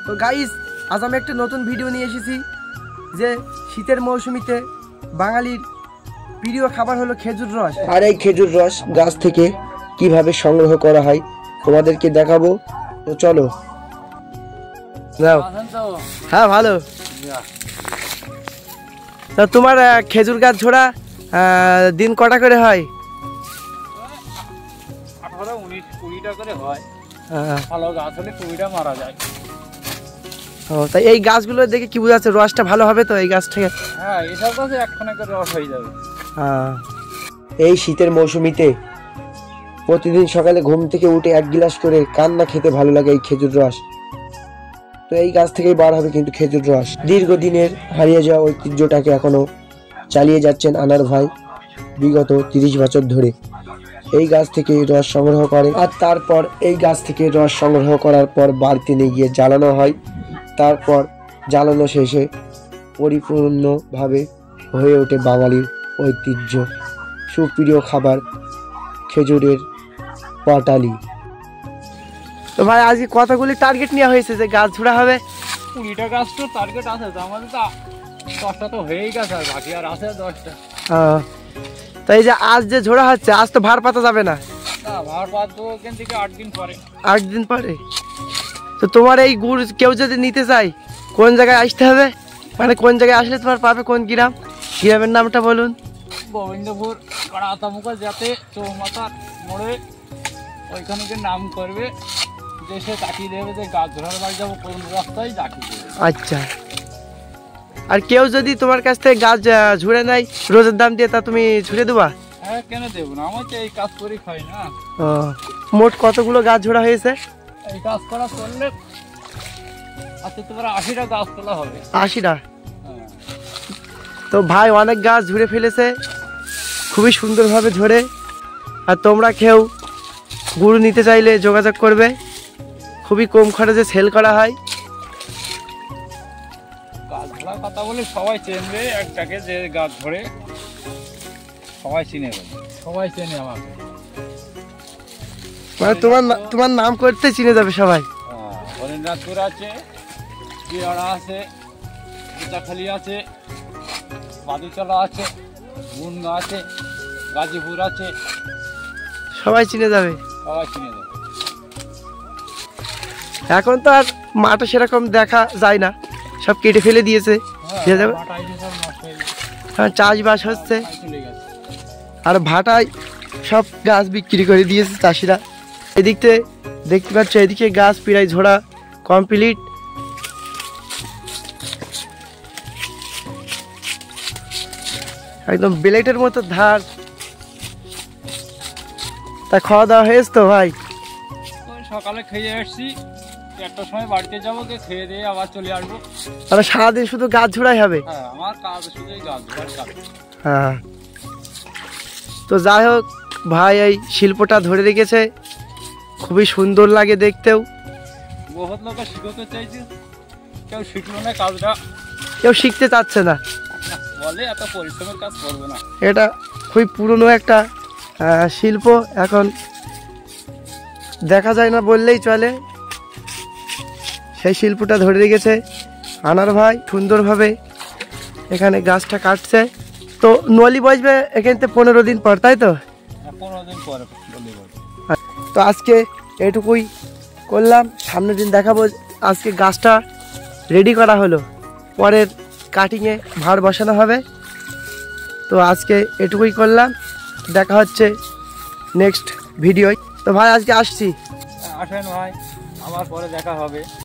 তো গাইস, আজ আমি একটা নতুন ভিডিও নিয়ে এসেছি যে শীতের মৌসুমিতে বাঙালির প্রিয় খাবার হলো খেজুর রস। আর এই খেজুর রস গাছ থেকে কিভাবে সংগ্রহ করা হয় তোমাদেরকে দেখাবো। তো চলো। হ্যাঁ, ভালো। তা তোমার খেজুর গাছ ঝোড়া দিন কটা করে হয়? 18-19-20টা করে হয়। ভালো গাছ হলে 20টা মারা যায়। ও, তাই এই গাছগুলো দেখে কি বোঝা যাচ্ছে রসটা ভালো হবে তো এই গাছ থেকে? হ্যাঁ, এসব গাছে একখানা করে রস হয়ে যাবে। এই শীতের মৌসুমিতে প্রতিদিন সকালে ঘুম থেকে উঠে 1 গ্লাস করে কান্না খেতে ভালো লাগে এই খেজুর রস। তো এই গাছ থেকেই বার হবে কিন্তু খেজুর রস। দীর্ঘদিনের হারিয়ে যাওয়া ঐতিহ্যটাকে এখনো চালিয়ে যাচ্ছেন আনার ভাই বিগত 30 বছর ধরে। এই গাছ থেকে রস সংগ্রহ করে আর তারপর এই গাছ থেকে রস সংগ্রহ করার পর বাড়িতে নিয়ে গিয়ে জ্বালানো হয়। তারপর জ্বালানো শেষে পরিপূর্ণভাবে হয়ে ওঠে বাঙালির ঐতিহ্য সুপ্রিয় খাবার খেজুরের পাটালি। তো ভাই, আজকে কতগুলি টার্গেট নেওয়া হয়েছে যে গাছ ঝোড়া হবে? 20টা গাছ তো টার্গেট আছে, তো আমাদের তো 10টা তো হয়েই গেছে, আর বাকি আর আছে 10টা। তো এই যে আজ যে ঝোড়া হচ্ছে, আজ তো ভার পাতা যাবে না? না, ভার পাতবো এখান থেকে 8 দিন পরে। 8 দিন পরে? তো তোমার এই গুড় কেউ যদি নিতে চায় কোন জায়গায় আসতে হবে? মানে কোন জায়গায় আসলে তোমার পাবে? কোন গ্রাম? গ্রামের নামটা বলুন। গোবিন্দপুর কাড়াতামুকা যাতে চৌমাথার মোড়ে ওইখানে নাম করবে, দেশে তাকিয়ে দেবে যে গাছ ধরার বাড়ি যাবো কোন রাস্তায় তাকিয়ে দেবে। আচ্ছা, আর কেউ যদি তোমার কাছ থেকে গাছ ঝুড়ে নেয় রোজের দাম দিয়ে, তা তুমি ঝুড়ে দেবা? হ্যাঁ, কেন দেবো না, আমার তো এই কাজ করে খাই না। মোট কতগুলো গাছ ঝোড়া হয়েছে? এই কাজ করা করলে আচ্ছা তোমার 80টা গাছ তোলা হবে। 80টা? তো ভাই অনেক গাছ ঝুড়ে ফেলেছে, খুবই সুন্দরভাবে ঝরে। আর তোমরা কেউ গুড় নিতে চাইলে যোগাযোগ করবে, খুবই কম খরচে সেল করা হয়। গাছ ধরার কথা বলে সবাই চেনবে, একটাকে যে গাছ ধরে সবাই চিনে গেল, সবাই চেনে আমাকে। মানে তোমার নাম করতে চিনে যাবে সবাই। হরিনাথপুর আছে, বিরাড়া আছে, পিতাখালি আছে, বাদুচলা আছে, গুন্ডা আছে, গাজীপুর আছে, সবাই চিনে যাবে। সবাই চিনে যাবে। এখন তো আর মাঠে সেরকম দেখা যায় না, সব কেটে ফেলে দিয়েছে। হ্যাঁ, চাষবাস হচ্ছে আর ভাটায় সব গাছ বিক্রি করে দিয়েছে চাষিরা। এদিকে দেখতে পাচ্ছ, এদিকে গাছ প্রায় ঝোড়া কমপ্লিট। একদম ব্লেডের মতো ধার। তা খাওয়া দাওয়া হয়েছে তো ভাই? সকালে খেয়ে আসছি, 1টার সময় বাড়িতে যাবো, খেয়ে দিয়ে আবার চলে আসবো। তাহলে সারাদিন শুধু গাছ ঝোড়াই হবে? হ্যাঁ, আমার কাজ শুধু গাছ ঝোড়ার কাজ। হ্যাঁ, তো যাই হোক ভাই, এই শিল্পটা ধরে রেখেছে, খুবই সুন্দর লাগে দেখতেও। বহুত লোক শিখতে চাইছে, কেউ শিখলো না কাজটা, কেউ শিখতে চাচ্ছে না, বলে এত পরিশ্রমের কাজ করবে না। এটা খুবই পুরনো একটা শিল্প, এখন দেখা যায় না বললেই চলে। সেই শিল্পটা ধরে রেখেছে আনার ভাই সুন্দরভাবে। এখানে গাছটা কাটছে, তো নলি বসবে এখান থেকে 15 দিন পর, তাই তো? 15 দিন পরে। তো আজকে এটুকুই করলাম, সামনের দিন দেখাবো। আজকে গাছটা রেডি করা হলো, পরের কাটিংয়ে ভার বসানো হবে। তো আজকে এটুকুই করলাম, দেখা হচ্ছে নেক্সট ভিডিও। তো ভাই আজকে আসছি। আসেন ভাই, আবার পরে দেখা হবে।